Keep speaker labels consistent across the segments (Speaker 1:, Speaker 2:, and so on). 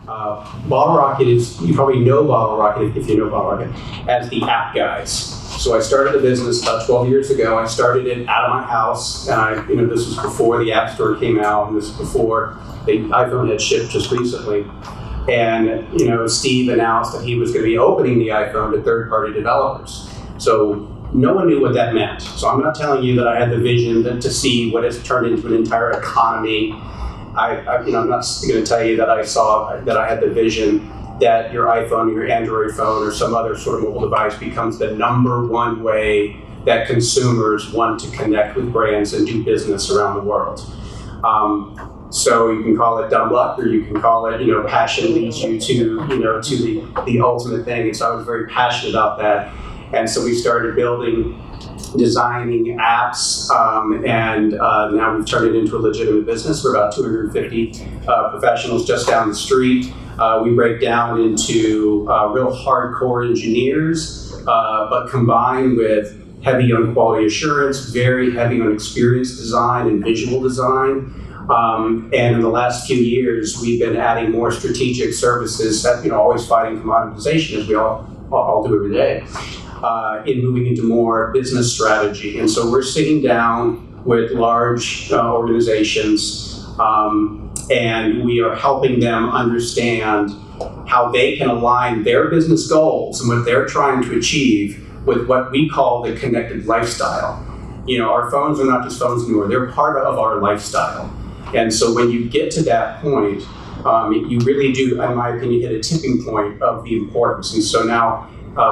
Speaker 1: Bottle Rocket is, you probably know Bottle Rocket if you know Bottle Rocket, as the app guys. So I started the business about 12 years ago. I started it out of my house, and this was before the App Store came out, and this was before the iPhone had shipped just recently. And Steve announced that he was going to be opening the iPhone to third-party developers. So no one knew what that meant. So I'm not telling you that I had the vision to see what has turned into an entire economy. I'm not going to tell you that I had the vision that your iPhone or your Android phone or some other sort of mobile device becomes the number one way that consumers want to connect with brands and do business around the world. So you can call it dumb luck, or you can call it, passion leads you to the ultimate thing. And so I was very passionate about that. And so we started designing apps, and now we've turned it into a legitimate business. We're about 250 professionals just down the street. We break down into real hardcore engineers, but combined with heavy on quality assurance, very heavy on experience design and visual design. And in the last few years, we've been adding more strategic services that, always fighting commoditization, as we all do every day, in moving into more business strategy. And so we're sitting down with large organizations, and we are helping them understand how they can align their business goals and what they're trying to achieve with what we call the connected lifestyle. Our phones are not just phones anymore, they're part of our lifestyle. And so when you get to that point, you really do, in my opinion, hit a tipping point of the importance. And so now,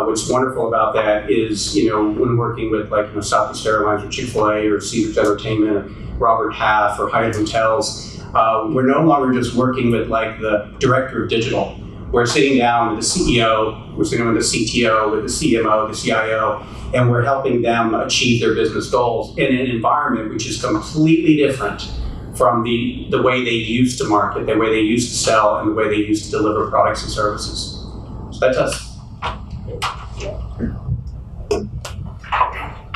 Speaker 1: what's wonderful about that is, when working with Southwest Airlines or Chick-fil-A or Caesars Entertainment or Robert Half or Hite Hotels, we're no longer just working with the director of digital. We're sitting down with the CEO, we're sitting with the CTO, with the CMO, the CIO, and we're helping them achieve their business goals in an environment which is completely different from the way they used to market, the way they used to sell, and the way they used to deliver products and services. So that's us.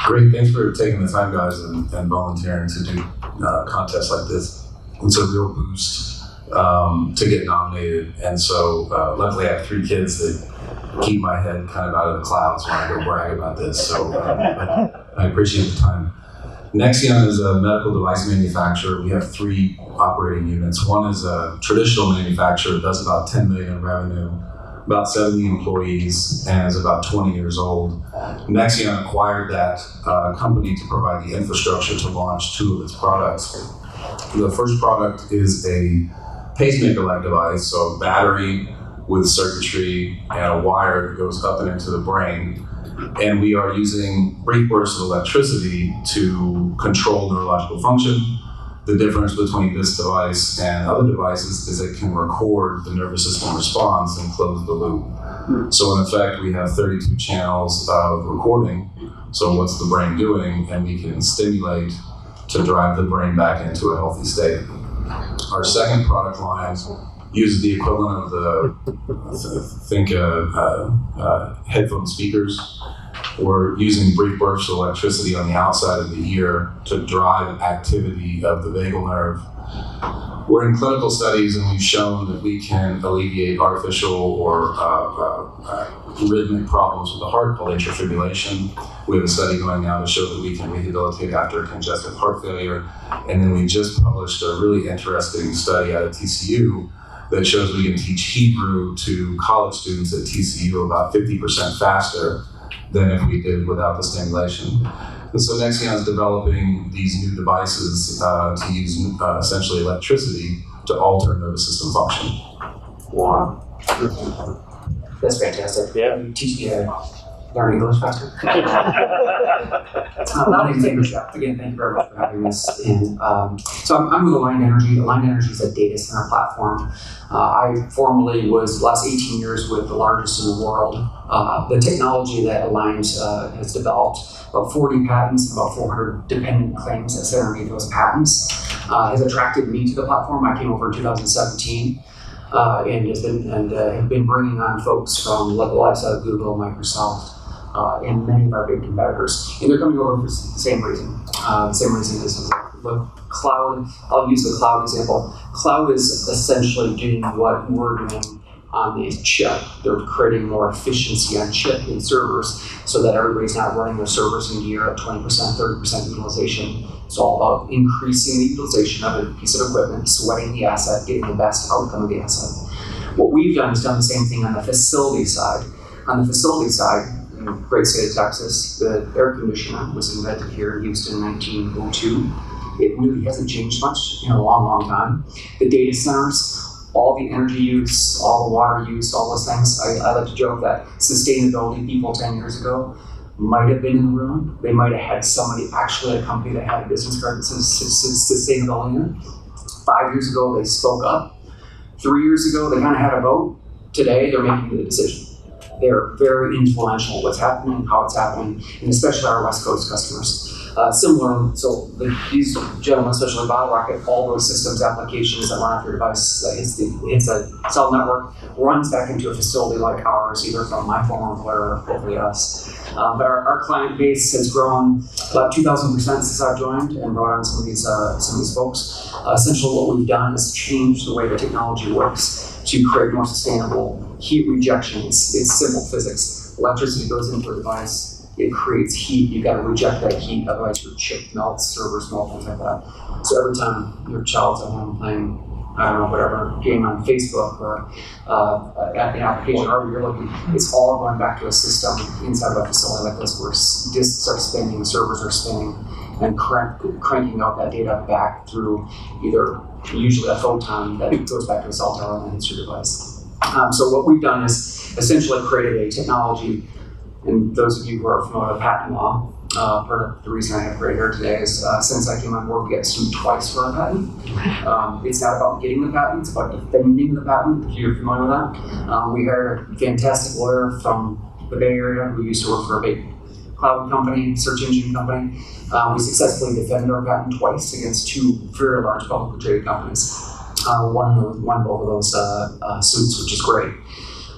Speaker 2: Great, thanks for taking the time, guys, and volunteering to do contests like this. It's a real boost to get nominated. And so luckily I have 3 kids that keep my head kind of out of the clouds when I go brag about this. So I appreciate the time. Nexeon is a medical device manufacturer. We have 3 operating units. One is a traditional manufacturer, does about 10 million in revenue, about 70 employees, and is about 20 years old. Nexeon acquired that company to provide the infrastructure to launch 2 of its products. The first product is a pacemaker-like device, so a battery with circuitry and a wire that goes up and into the brain. And we are using brief bursts of electricity to control neurological function. The difference between this device and other devices is it can record the nervous system response and close the loop. So in effect, we have 32 channels of recording. So what's the brain doing? And we can stimulate to drive the brain back into a healthy state. Our second product line uses the equivalent of headphone speakers. We're using brief bursts of electricity on the outside of the ear to drive activity of the vagal nerve. We're in clinical studies, and we've shown that we can alleviate artificial or rhythmic problems with the heart called atrial fibrillation. We have a study going now to show that we can rehabilitate after congestive heart failure. And then we just published a really interesting study out of TCU that shows we can teach Hebrew to college students at TCU about 50% faster than if we did without the stimulation. And so Nexeon is developing these new devices to use essentially electricity to alter nervous system function.
Speaker 3: Wow. That's fantastic.
Speaker 4: Yeah.
Speaker 3: You teach me how to learn English faster. My name is Schaap. Again, thank you very much for having us. And so I'm with Aligned Energy. Aligned Energy is a data center platform. I formerly was the last 18 years with the largest in the world. The technology that Aligned has developed, about 40 patents, about 400 dependent claims that sit underneath those patents, has attracted me to the platform. I came over in 2017. And have been bringing on folks from the likes of Google, Microsoft, and many of our big competitors. And they're coming over for the same reason. The same reason this is a cloud, I'll use the cloud example. Cloud is essentially doing what we're doing on the chip. They're creating more efficiency on chip in servers so that everybody's not running their servers in gear at 20%, 30% utilization. It's all about increasing the utilization of a piece of equipment, sweating the asset, getting the best outcome of the asset. What we've done is done the same thing on the facility side. On the facility side, in the great state of Texas, the air conditioner was invented here in Houston in 1902. It really hasn't changed much in a long, long time. The data centers, all the energy use, all the water use, all those things. I like to joke that sustainability people 10 years ago might have been in the room. They might have had somebody actually at a company that had a business card that says sustainability in it. 5 years ago, they spoke up. 3 years ago, they kind of had a vote. Today, they're making the decision. They're very influential in what's happening, how it's happening, and especially our West Coast customers. Similar, so these gentlemen, especially BioRocket, all those systems, applications that run off your device, it's a cell network, runs back into a facility like ours, either from my former employer or hopefully us. But our client base has grown about 2,000% since I've joined and brought on some of these folks. Essentially what we've done is change the way the technology works to create more sustainable heat rejection. It's simple physics. Electricity goes into a device, it creates heat. You got to reject that heat, otherwise your chip melts, servers melt, things like that. So every time your child's at home playing, I don't know, whatever game on Facebook or at the application, however you're looking, it's all going back to a system inside of a facility like this where disks are spinning, servers are spinning, and cranking out that data back through either usually a photon that goes back to a cell tower and hits your device. So what we've done is essentially created a technology. And those of you who are familiar with patent law, part of the reason I have gray hair today is since I came on board, we got sued twice for a patent. It's not about getting the patent, it's about defending the patent, if you're familiar with that. We hired a fantastic lawyer from the Bay Area who used to work for a big cloud company, search engine company. We successfully defended our patent twice against two very large publicly traded companies. Won both of those suits, which is great.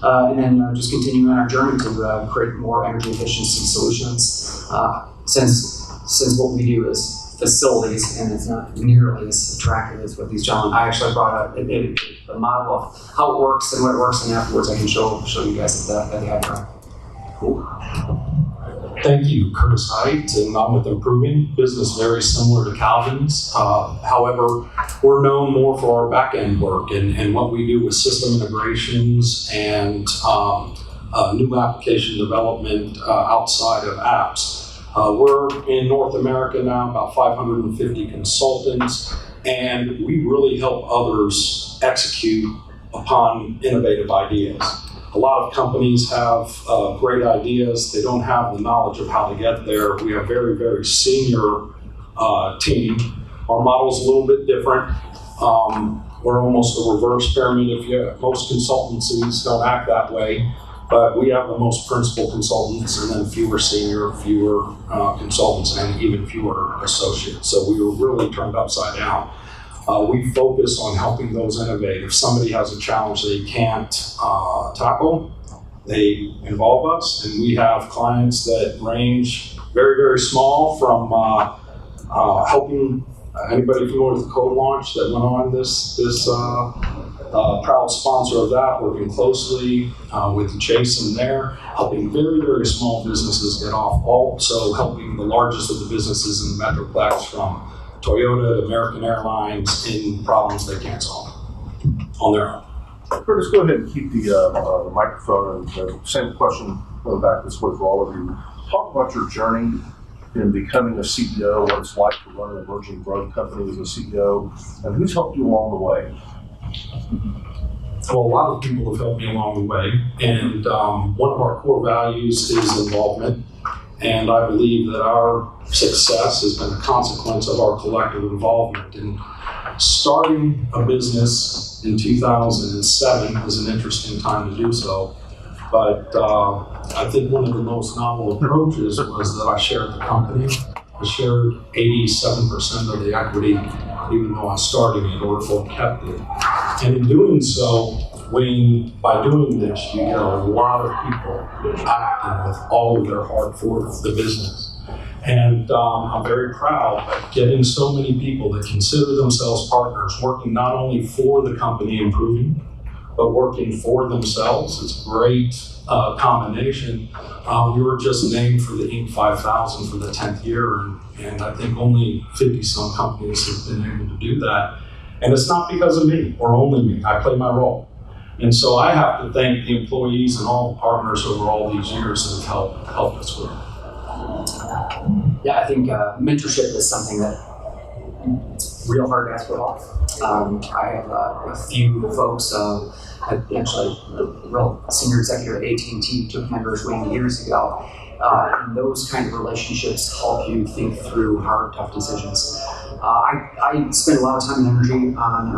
Speaker 3: And then just continuing on our journey to create more energy efficiency solutions. Since what we do is facilities and it's not nearly as attractive as what these gentlemen, I actually brought a model of how it works and what it works, and afterwards I can show you guys at the high drive.
Speaker 4: Cool. Thank you, Curtis Hite, and I'm with Improving, business very similar to Calvin's. However, we're known more for our back-end work and what we do with system integrations and new application development outside of apps. We're in North America now, about 550 consultants, and we really help others execute upon innovative ideas. A lot of companies have great ideas. They don't have the knowledge of how to get there. We have very, very senior team. Our model's a little bit different. We're almost a reverse pyramid. Most consultancies don't act that way, but we have the most principal consultants and then fewer senior, fewer consultants, and even fewer associates. So we were really turned upside down. We focus on helping those innovate. If somebody has a challenge they can't tackle, they involve us, and we have clients that range very, very small from helping anybody familiar with the code launch that went on this proud sponsor of that, working closely with Jason there, helping very, very small businesses get off, also helping the largest of the businesses in the Metroplex from Toyota to American Airlines in problems they can't solve on their own.
Speaker 5: Curtis, go ahead and keep the microphone. And the same question going back this way for all of you. Talk about your journey in becoming a CEO, what it's like to run an emerging growth company as a CEO, and who's helped you along the way?
Speaker 4: Well, a lot of people have helped me along the way, and one of our core values is involvement. And I believe that our success has been a consequence of our collective involvement. And starting a business in 2007 was an interesting time to do so. But I think one of the most novel approaches was that I shared the company. I shared 87% of the equity, even though I started it, or kept it. And in doing so, by doing this, you get a lot of people acting with all of their heart for the business. And I'm very proud of getting so many people that consider themselves partners, working not only for the company improving, but working for themselves. It's a great combination. We were just named for the Inc. 5000 for the 10th year, and I think only 50-some companies have been able to do that. And it's not because of me, or only me. I play my role. And so I have to thank the employees and all the partners over all these years that have helped us with it.
Speaker 3: Yeah, I think mentorship is something that it's real hard to ask for help. I have a few folks, actually a real senior executive at AT&T took Mentor's Wing years ago, and those kind of relationships help you think through hard, tough decisions. I spend a lot of time and energy on,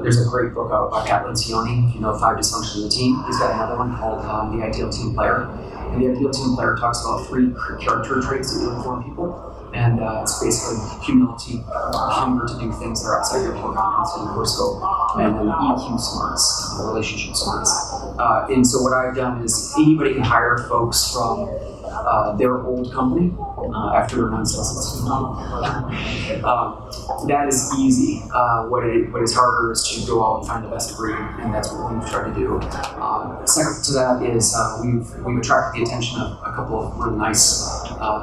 Speaker 3: there's a great book out by Pat Lencioni, if you know 5 Dysfunctions of the Team. He's got another one called The Ideal Team Player. And the ideal team player talks about 3 character traits that you look for in people. And it's basically humility, hunger to do things that are outside your core competency and core scope, and then EQ smarts, relationship smarts. And so what I've done is anybody can hire folks from their old company after they're non-successful. That is easy. What is harder is to go out and find the best breed, and that's what we've tried to do. Second to that is we've attracted the attention of a couple of really nice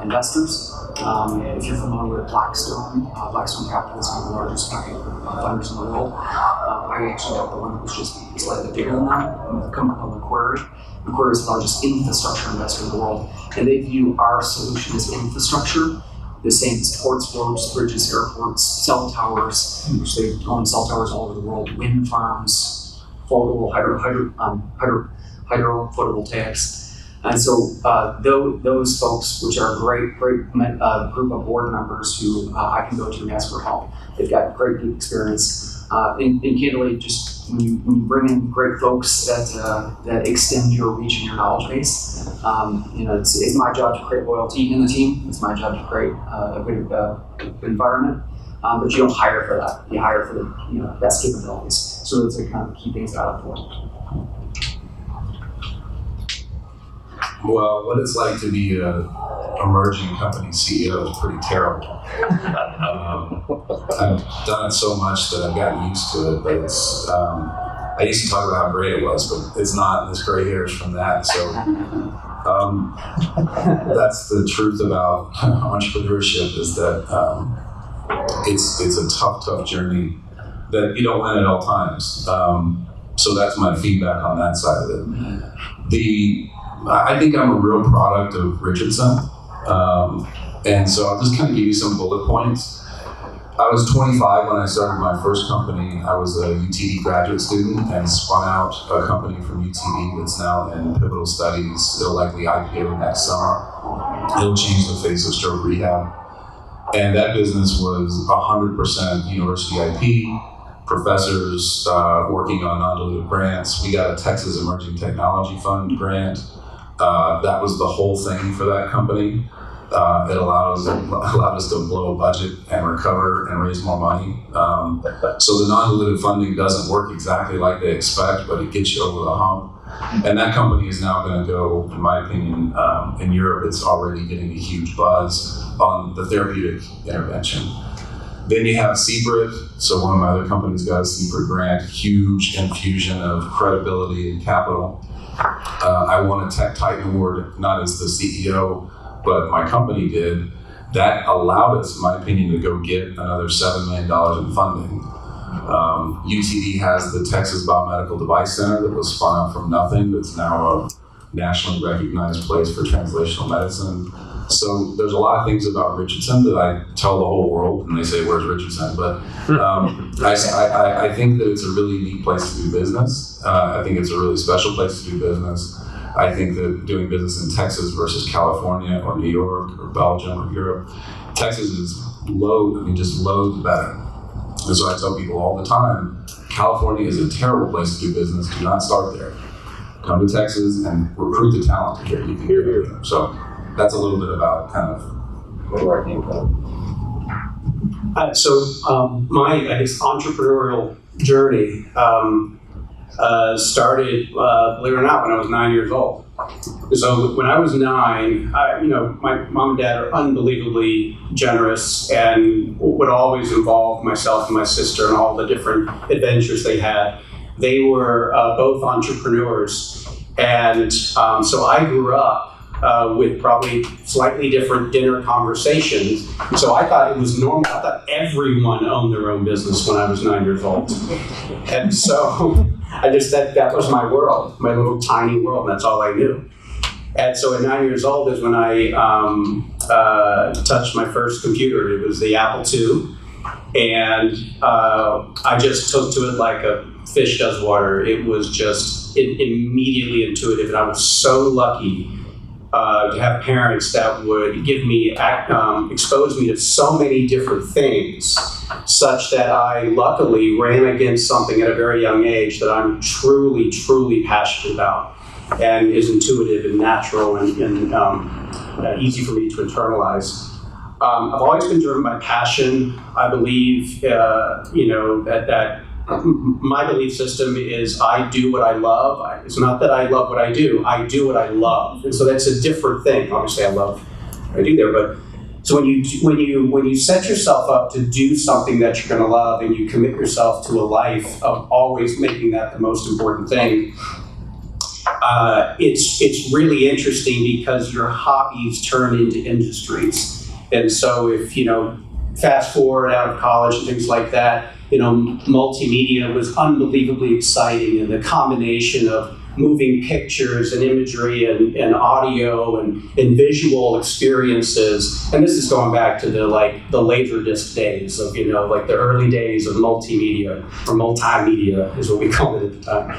Speaker 3: investors. If you're familiar with Blackstone, Blackstone Capital is one of the largest funders in the world. I actually got the one that was just slightly bigger than that, a company called Macquarie. Macquarie is the largest infrastructure investor in the world, and they view our solution as infrastructure, the same as ports, roads, bridges, airports, cell towers, which they own cell towers all over the world, wind farms, photovoltaics. And so those folks, which are a great group of board members who I can go to and ask for help. They've got great deep experience. And candidly, just when you bring in great folks that extend your reach and your knowledge base, it's my job to create loyalty in the team. It's my job to create a good environment. But you don't hire for that. You hire for the best capabilities. So those are kind of the key things that I look for.
Speaker 2: Well, what it's like to be an emerging company CEO is pretty terrible. I've done it so much that I've gotten used to it, but it's, I used to talk about how great it was, but it's not, and there's gray hairs from that. So that's the truth about entrepreneurship, is that it's a tough journey that you don't win at all times. So that's my feedback on that side of it. I think I'm a real product of Richardson. And so I'll just kind of give you some bullet points. I was 25 when I started my first company. I was a UTD graduate student and spun out a company from UTD that's now in pivotal studies. It'll likely IPO next summer. It'll change the face of stroke rehab. And that business was 100% university IP. Professors working on non-dilutive grants. We got a Texas Emerging Technology Fund grant. That was the whole thing for that company. It allowed us to blow a budget and recover and raise more money. So the non-dilutive funding doesn't work exactly like they expect, but it gets you over the hump. And that company is now going to go, in my opinion, in Europe, it's already getting a huge buzz on the therapeutic intervention. Then you have CBRIT. So one of my other companies got a CBRIT grant, huge infusion of credibility and capital. I won a Tech Titan Award, not as the CEO, but my company did. That allowed us, in my opinion, to go get another $7 million in funding. UTD has the Texas Biomedical Device Center that was spun out from nothing, that's now a nationally recognized place for translational medicine. So there's a lot of things about Richardson that I tell the whole world, and they say, "Where's Richardson?" But I think that it's a really neat place to do business. I think it's a really special place to do business. I think that doing business in Texas versus California or New York or Belgium or Europe, Texas is just loads better. And so I tell people all the time, California is a terrible place to do business. Do not start there. Come to Texas and recruit the talent here. You can hear here. So that's a little bit about kind of where I came from.
Speaker 1: My, entrepreneurial journey started, believe it or not, when I was 9 years old. So when I was 9, my mom and dad are unbelievably generous and would always involve myself and my sister in all the different adventures they had. They were both entrepreneurs. And so I grew up with probably slightly different dinner conversations. So I thought it was normal. I thought everyone owned their own business when I was 9 years old. And so that was my world, my little tiny world, and that's all I knew. And so at 9 years old is when I touched my first computer. It was the Apple II. And I just took to it like a fish does water. It was just immediately intuitive. And I was so lucky to have parents that would give me, expose me to so many different things, such that I luckily ran against something at a very young age that I'm truly, truly passionate about, and is intuitive and natural and easy for me to internalize. I've always been driven by passion. I believe, that my belief system is I do what I love. It's not that I love what I do what I love. And so that's a different thing. Obviously I love what I do there, but so when you set yourself up to do something that you're going to love and you commit yourself to a life of always making that the most important thing, it's really interesting because your hobbies turn into industries. And so if, fast forward out of college and things like that, multimedia was unbelievably exciting, and the combination of moving pictures and imagery and audio and visual experiences. And this is going back to the Laserdisc days of, the early days of multimedia, or multimedia is what we called it at the time.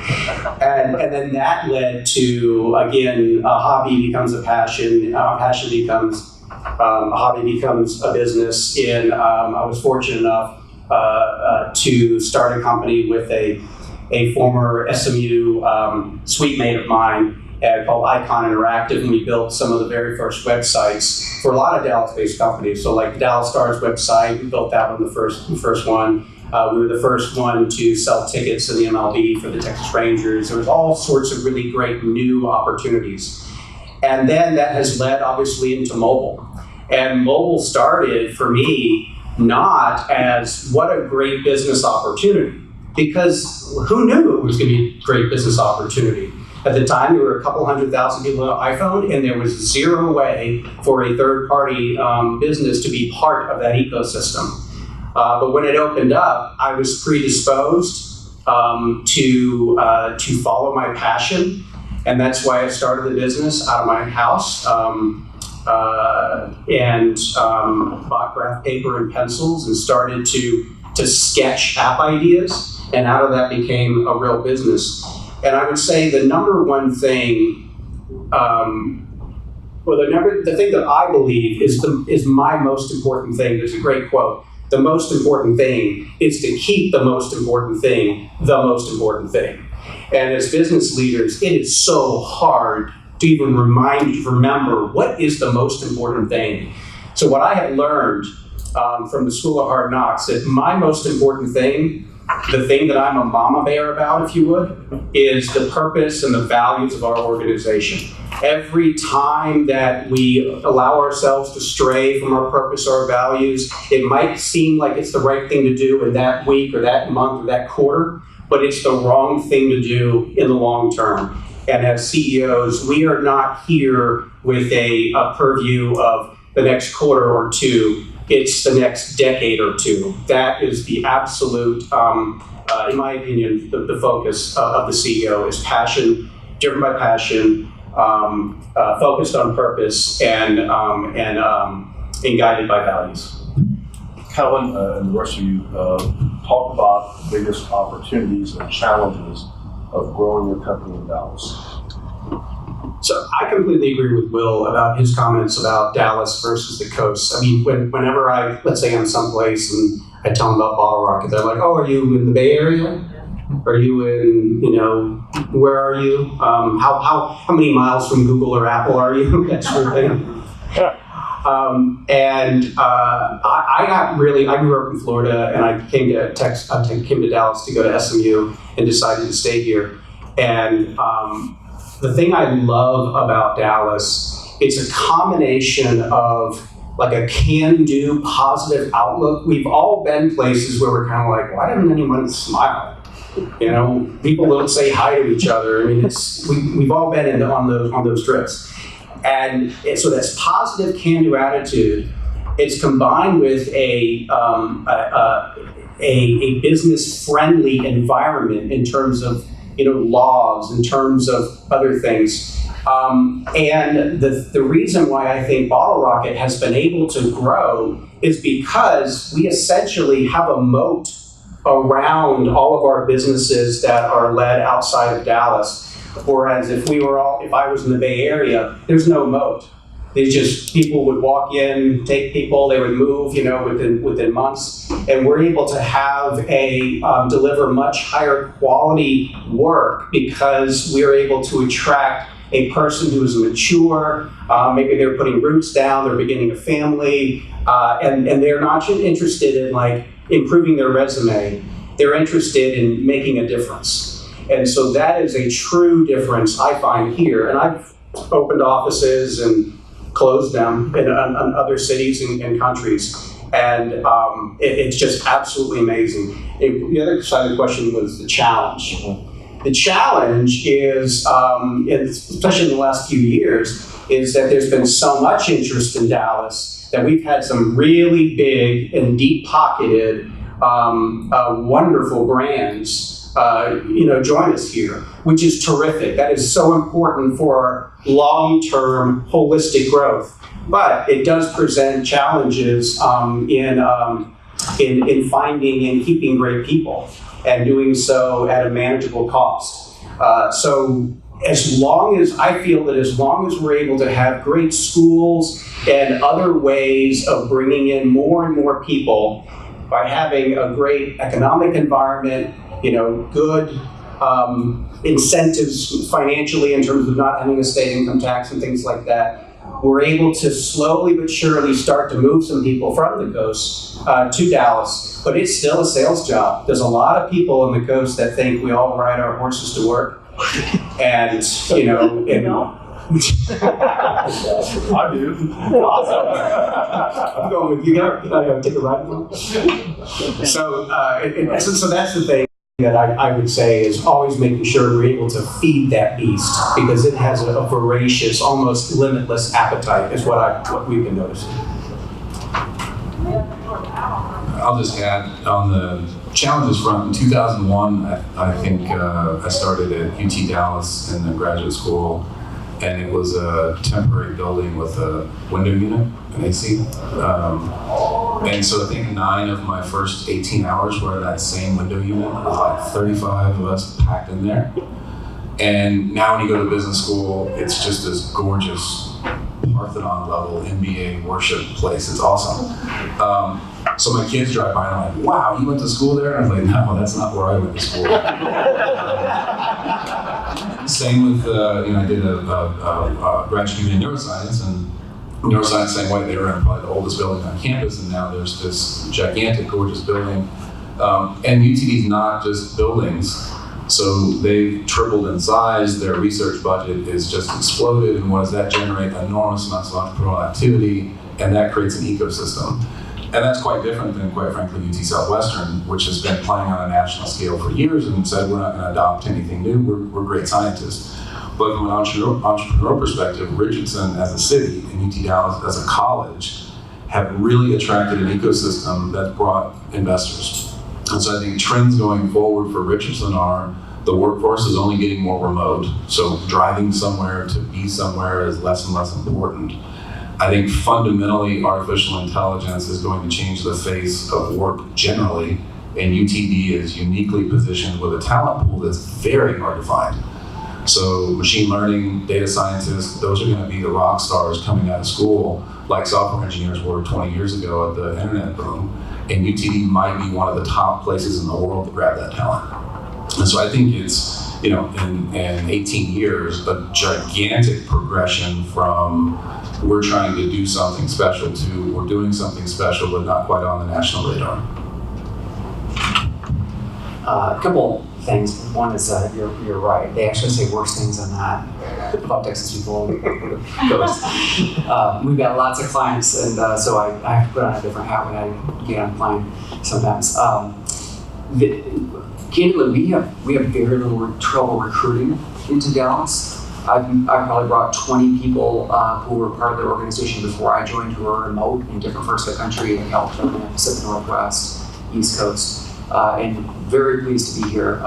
Speaker 1: And then that led to, again, a hobby becomes a passion, passion becomes a hobby, becomes a business. I was fortunate enough to start a company with a former SMU suite mate of mine called Icon Interactive, and we built some of the very first websites for a lot of Dallas-based companies. So like the Dallas Stars website, we built that one, the first one. We were the first one to sell tickets to the MLB for the Texas Rangers. There was all sorts of really great new opportunities. And then that has led obviously into mobile. And mobile started for me not as what a great business opportunity, because who knew it was going to be a great business opportunity? At the time, there were a couple 100,000 people on iPhone, and there was zero way for a third-party business to be part of that ecosystem. But when it opened up, I was predisposed to follow my passion, and that's why I started the business out of my house. And bought graph paper and pencils and started to sketch app ideas, and out of that became a real business. And I would say the number one thing, the thing that I believe is my most important thing. There's a great quote: "The most important thing is to keep the most important thing the most important thing." And as business leaders, it is so hard to even remember what is the most important thing. So what I have learned from the School of Hard Knocks, that my most important thing, the thing that I'm a mama bear about, if you would, is the purpose and the values of our organization. Every time that we allow ourselves to stray from our purpose or our values, it might seem like it's the right thing to do in that week or that month or that quarter, but it's the wrong thing to do in the long term. And as CEOs, we are not here with a purview of the next quarter or two. It's the next decade or two. That is the absolute, in my opinion, the focus of the CEO is passion, driven by passion, focused on purpose, and guided by values.
Speaker 5: Kellen and the rest of you talk about the biggest opportunities and challenges of growing your company in Dallas.
Speaker 1: So I completely agree with Will about his comments about Dallas versus the coast. I mean, whenever let's say I'm someplace and I tell them about Bottle Rocket, they're like, "Oh, are you in the Bay Area? Are you in, where are you? How many miles from Google or Apple are you?" That sort of thing. I grew up in Florida, and I came to Dallas to go to SMU and decided to stay here. And the thing I love about Dallas, it's a combination of like a can-do positive outlook. We've all been places where we're kind of like, why doesn't anyone smile? You know, people don't say hi to each other. I mean, we've all been on those trips. And so that's positive can-do attitude. It's combined with a business-friendly environment in terms of, you know, laws, in terms of other things. And the reason why I think Bottle Rocket has been able to grow is because we essentially have a moat around all of our businesses that are led outside of Dallas. Whereas if I was in the Bay Area, there's no moat. There's just people would walk in, take people, they would move, you know, within months, and we're able to have deliver much higher quality work because we're able to attract a person who is mature. Maybe they're putting roots down, they're beginning a family, and they're not interested in like improving their resume. They're interested in making a difference. And so that is a true difference I find here. And I've opened offices and closed them in other cities and countries. And it's just absolutely amazing. The other side of the question was the challenge. The challenge is, especially in the last few years, is that there's been so much interest in Dallas that we've had some really big and deep-pocketed, wonderful brands join us here, which is terrific. That is so important for long-term holistic growth. But it does present challenges in finding and keeping great people, and doing so at a manageable cost. So as long as we're able to have great schools and other ways of bringing in more and more people by having a great economic environment, good incentives financially in terms of not having a state income tax and things like that, we're able to slowly but surely start to move some people from the coast to Dallas. But it's still a sales job. There's a lot of people on the coast that think we all ride our horses to work. And,
Speaker 5: I do.
Speaker 1: Awesome. I'm going with you. I take a ride with you. So that's the thing that I would say is always making sure we're able to feed that beast, because it has a voracious, almost limitless appetite, is what we've been noticing.
Speaker 2: I'll just add on the challenges front. In 2001, I think I started at UT Dallas in the graduate school, and it was a temporary building with a window unit, an AC. And so I think 9 of my first 18 hours were in that same window unit. It was like 35 of us packed in there. And now when you go to business school, it's just this gorgeous Parthenon level MBA worship place. It's awesome. So my kids drive by and I'm like, wow, you went to school there? And I was like, no, that's not where I went to school. Same with, I did a graduate degree in neuroscience, and neuroscience, same way, they were in probably the oldest building on campus, and now there's this gigantic, gorgeous building. And UTD is not just buildings. So they've tripled in size, their research budget is just exploded, and what does that generate? Enormous amounts of entrepreneurial activity, and that creates an ecosystem. And that's quite different than, quite frankly, UT Southwestern, which has been playing on a national scale for years and said we're not going to adopt anything new, we're great scientists. But from an entrepreneur perspective, Richardson as a city and UT Dallas as a college have really attracted an ecosystem that brought investors. And so I think trends going forward for Richardson are the workforce is only getting more remote, so driving somewhere to be somewhere is less and less important. I think fundamentally artificial intelligence is going to change the face of work generally, and UTD is uniquely positioned with a talent pool that's very hard to find. So machine learning, data scientists, those are going to be the rock stars coming out of school, like software engineers were 20 years ago at the internet boom. And UTD might be one of the top places in the world to grab that talent. And so I think it's, in 18 years, a gigantic progression from we're trying to do something special to we're doing something special but not quite on the national radar.
Speaker 3: A couple things. One is you're right. They actually say worse things than that about Texas people. We've got lots of clients, and so I have to put on a different hat when I get on a plane sometimes. Candidly, we have very little trouble recruiting into Dallas. I probably brought 20 people who were part of the organization before I joined, who are remote in different parts of the country, in California, Pacific Northwest, East Coast, and very pleased to be here.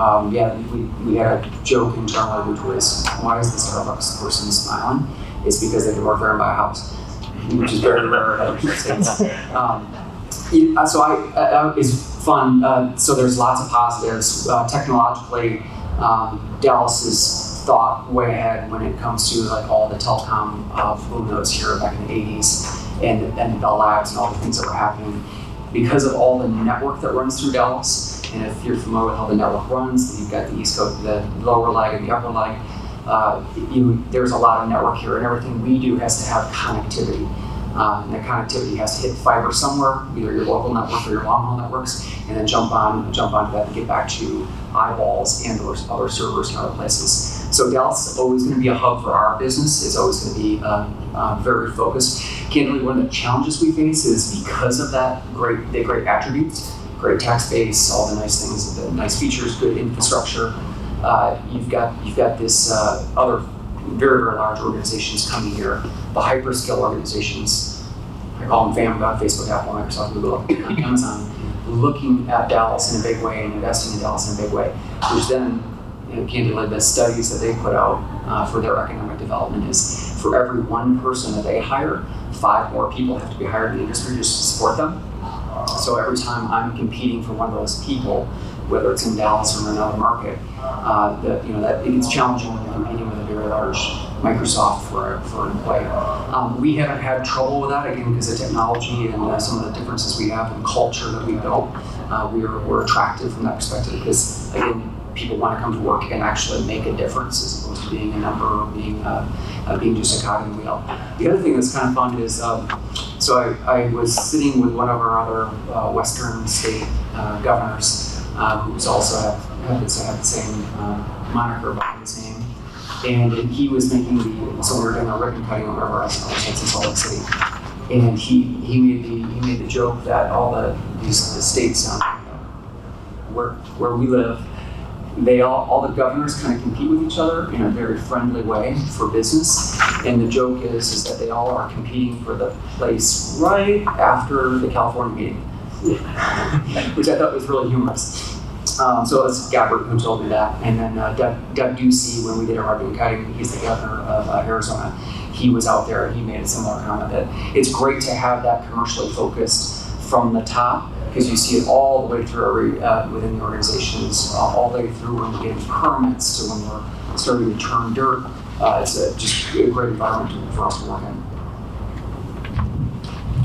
Speaker 3: We had a joke internally, which was, why is the Starbucks person smiling? It's because they can work there and buy a house, which is very rare in other states. It's fun. So there's lots of positives. Technologically, Dallas is thought way ahead when it comes to like all the telecom boom that was here back in the 80s and Bell Labs and all the things that were happening because of all the network that runs through Dallas. And if you're familiar with how the network runs, you've got the East Coast, the lower leg and the upper leg. There's a lot of network here, and everything we do has to have connectivity. And that connectivity has to hit fiber somewhere, either your local network or your long-haul networks, and then jump onto that and get back to eyeballs and or other servers and other places. So Dallas is always going to be a hub for our business. It's always going to be very focused. Candidly, one of the challenges we face is because of that great attributes, great tax base, all the nice things, the nice features, good infrastructure. You've got this other very, very large organizations coming here, the hyperscale organizations. I call them Facebook, Apple, Microsoft, Google, Amazon, looking at Dallas in a big way and investing in Dallas in a big way, which then, candidly, the studies that they put out for their economic development is for every one person that they hire, 5 more people have to be hired in the industry just to support them. So every time I'm competing for one of those people, whether it's in Dallas or in another market, that it gets challenging when you're competing with a very large Microsoft for an employee. We haven't had trouble with that, again, because of technology and some of the differences we have and culture that we built. We're attractive from that perspective because, again, people want to come to work and actually make a difference as opposed to being a number or being just a cog in the wheel. The other thing that's kind of fun is, so I was sitting with one of our other Western state governors who's also happens to have the same moniker behind his name. And he was making so we were doing a ribbon cutting over our sites in Salt Lake City. And he made the joke that all the states where we live, all the governors kind of compete with each other in a very friendly way for business. And the joke is that they all are competing for the place right after the California meeting, which I thought was really humorous. So it was Gabbard who told me that. And then Doug Ducey, when we did our ribbon cutting, he's the governor of Arizona. He was out there and he made a similar comment that it's great to have that commercially focused from the top, because you see it all the way through within the organizations, all the way through when we're getting permits to when we're starting to turn dirt. It's just a great environment for us to work in.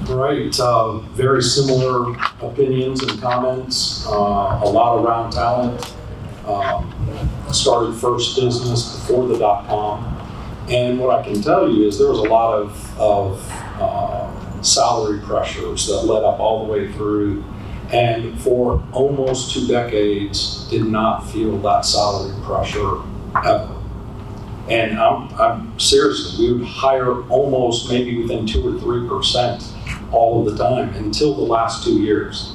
Speaker 4: All right, very similar opinions and comments, a lot around talent. Started first business before the .com. And what I can tell you is there was a lot of salary pressures that led up all the way through. And for almost 2 decades, did not feel that salary pressure ever. And I'm seriously, we would hire almost maybe within 2 or 3% all of the time until the last 2 years.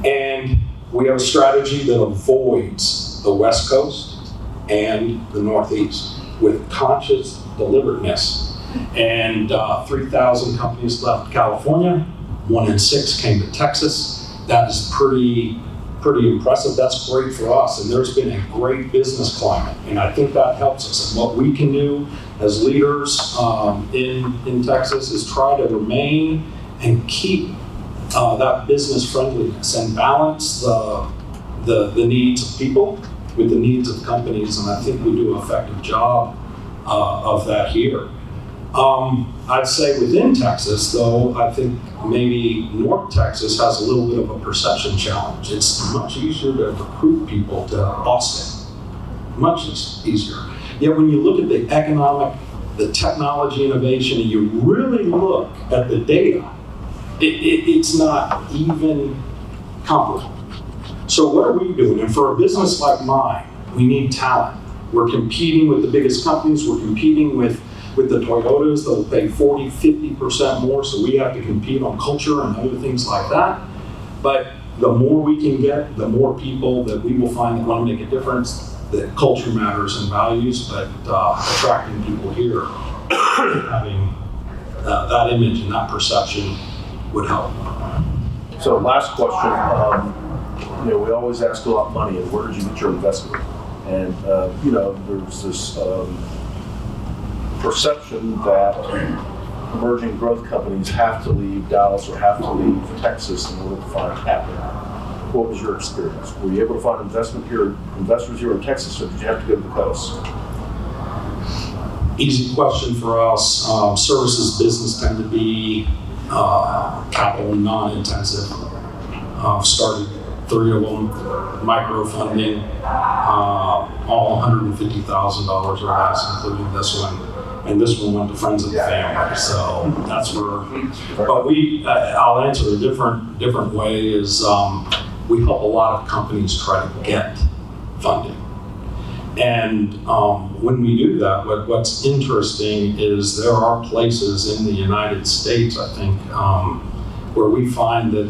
Speaker 4: And we have a strategy that avoids the West Coast and the Northeast with conscious deliberateness. And 3,000 companies left California, 1 in 6 came to Texas. That is pretty impressive. That's great for us. And there's been a great business climate. And I think that helps us. And what we can do as leaders in Texas is try to remain and keep that business friendliness and balance the needs of people with the needs of companies. And I think we do an effective job of that here. I'd say within Texas, though, I think maybe North Texas has a little bit of a perception challenge. It's much easier to recruit people to Austin, much easier. Yet when you look at the economic, the technology innovation, and you really look at the data, it's not even comparable. So what are we doing? And for a business like mine, we need talent. We're competing with the biggest companies. We're competing with the Toyotas. They'll pay 40, 50% more, so we have to compete on culture and other things like that. But the more we can get, the more people that we will find that want to make a difference, that culture matters and values, but attracting people here, having that image and that perception would help.
Speaker 5: So last question, we always ask about money and where did you get your investment? And, there's this perception that emerging growth companies have to leave Dallas or have to leave Texas in order to find capital. What was your experience? Were you able to find investors here in Texas, or did you have to go to the coast?
Speaker 4: Easy question for us. Services business tend to be capital non-intensive. Started 3 of them, micro funding, all $150,000 or less, including this one. And this one went to friends of the family, so that's where. But I'll answer a different way. Is we help a lot of companies try to get funding, and when we do that, what's interesting is there are places in the United States, I think, where we find that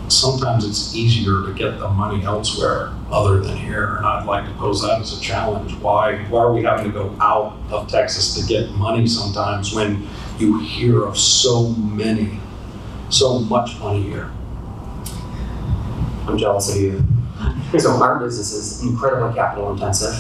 Speaker 4: sometimes it's easier to get the money elsewhere other than here. And I'd like to pose that as a challenge. Why are we having to go out of Texas to get money sometimes when you hear of so much money here?
Speaker 3: I'm jealous of you. So our business is incredibly capital intensive.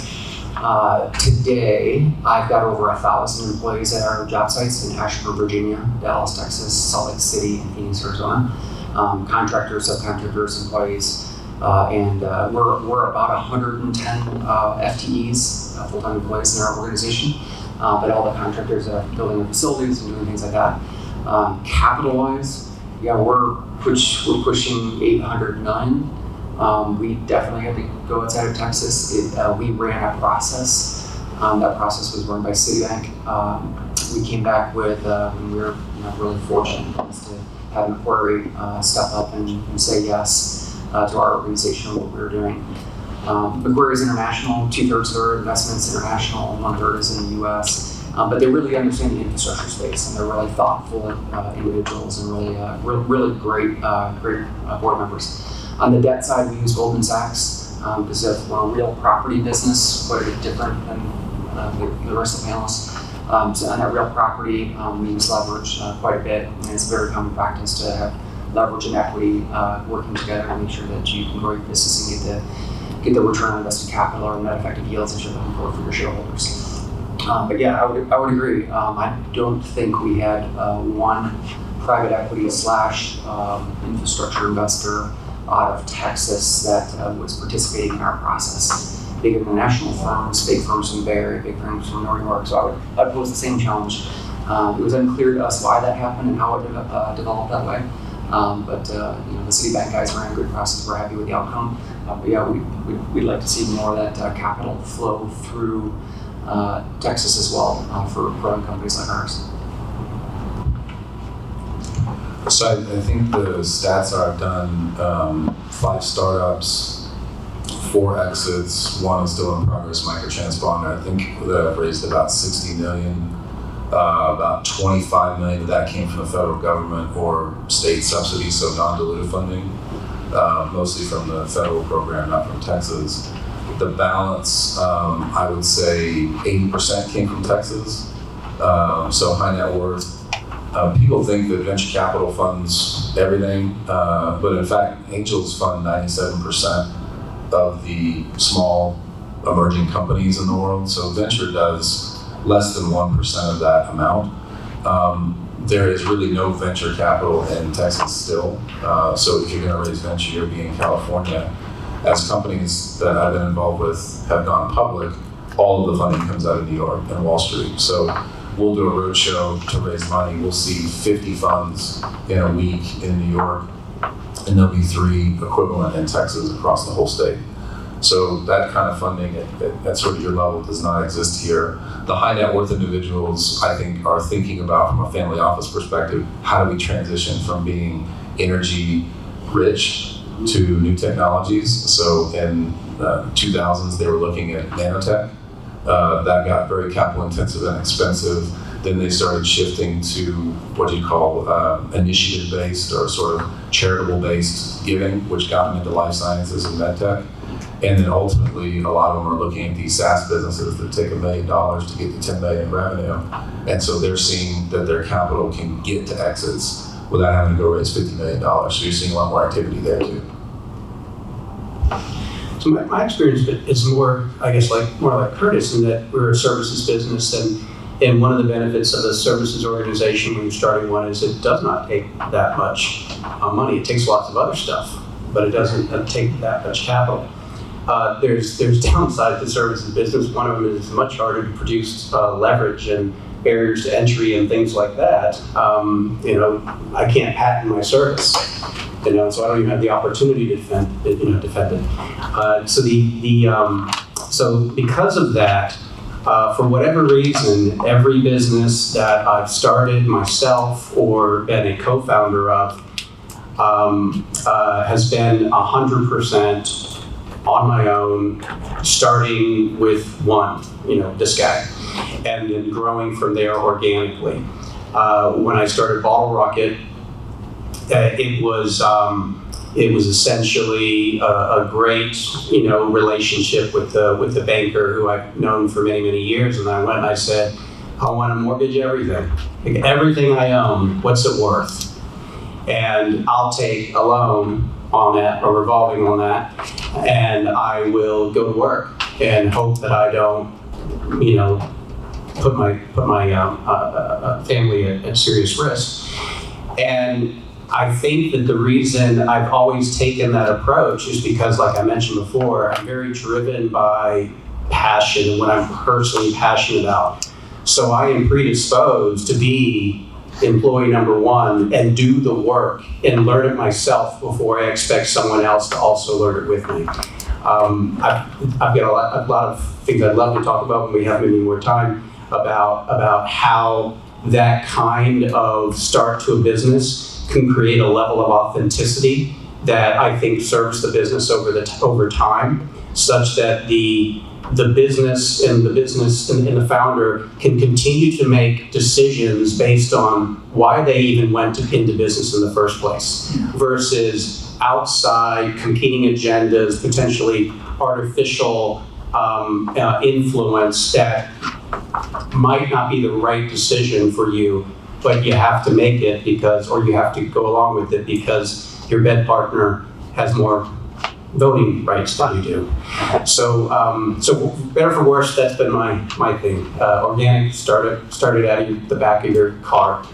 Speaker 3: Today, I've got over 1,000 employees at our job sites in Ashburn, Virginia, Dallas, Texas, Salt Lake City, and Phoenix, Arizona. Contractors, subcontractors, employees, and we're about 110 FTEs, full-time employees in our organization. But all the contractors are building the facilities and doing things like that. Capital-wise, yeah, we're pushing 800 million. We definitely had to go outside of Texas. We ran a process. That process was run by Citibank. We came back with, and we were really fortunate to have Macquarie step up and say yes to our organization and what we were doing. Macquarie is international, 2/3 of their investments international, 1/3 is in the US. But they really understand the infrastructure space, and they're really thoughtful individuals and really great board members. On the debt side, we use Goldman Sachs because we're a real property business, quite a bit different than the rest of the panelists. So on that real property, we use leverage quite a bit, and it's a very common practice to have leverage and equity working together to make sure that you can grow your business and get the return on invested capital or net effective yields that you're looking for your shareholders. But yeah, I would agree. I don't think we had one private equity / infrastructure investor out of Texas that was participating in our process. Big international firms, big firms from the Bay Area, big firms from New York. So I'd pose the same challenge. It was unclear to us why that happened and how it developed that way. But the Citibank guys ran a good process. We're happy with the outcome. But yeah, we'd like to see more of that capital flow through Texas as well for growing companies like ours.
Speaker 2: So I think the stats are I've done 5 startups, 4 exits, 1 is still in progress, Microtransponder. I think that I've raised about 60 million. About 25 million of that came from the federal government or state subsidies, so non-dilutive funding, mostly from the federal program, not from Texas. The balance, I would say 80% came from Texas, so high net worth. People think that venture capital funds everything, but in fact, angels fund 97% of the small emerging companies in the world. So venture does less than 1% of that amount. There is really no venture capital in Texas still. So if you're going to raise venture, you'll be in California. As companies that I've been involved with have gone public, all of the funding comes out of New York and Wall Street. So we'll do a roadshow to raise money. We'll see 50 funds in a week in New York, and there'll be 3 equivalent in Texas across the whole state. So that kind of funding at sort of your level does not exist here. The high net worth individuals, I think, are thinking about, from a family office perspective, how do we transition from being energy rich to new technologies. So in 2000s, they were looking at nanotech. That got very capital intensive and expensive. Then they started shifting to what you call initiative-based or sort of charitable-based giving, which got them into life sciences and medtech. And then ultimately, a lot of them are looking at these SaaS businesses that take $1 million to get to $10 million in revenue. And so they're seeing that their capital can get to exits without having to go raise $50 million. So you're seeing a lot more activity there too.
Speaker 1: So my experience is more, I guess, more like Curtis, in that we're a services business, and one of the benefits of a services organization when you're starting one is it does not take that much money. It takes lots of other stuff, but it doesn't take that much capital. There's downside to services business. One of them is much harder to produce leverage and barriers to entry and things like that. I can't patent my service, so I don't even have the opportunity to defend it. So because of that, for whatever reason, every business that I've started myself or been a co-founder of has been 100% on my own, starting with one, this guy, and then growing from there organically. When I started Bottle Rocket, it was essentially a great, relationship with the banker who I've known for many, many years. And I went and I said, I want to mortgage everything. Like everything I own, what's it worth? And I'll take a loan on that, or revolving on that, and I will go to work and hope that I don't, put my family at serious risk. And I think that the reason I've always taken that approach is because, like I mentioned before, I'm very driven by passion and what I'm personally passionate about. So I am predisposed to be employee number one and do the work and learn it myself before I expect someone else to also learn it with me. I've got a lot of things I'd love to talk about when we have maybe more time about how that kind of start to a business can create a level of authenticity that I think serves the business over time, such that the business and the founder can continue to make decisions based on why they even went into business in the first place, versus outside competing agendas, potentially artificial influence that might not be the right decision for you, but you have to make it or you have to go along with it because your bed partner has more voting rights than you do. So better for worse, that's been my thing. Organic started out of the back of your car.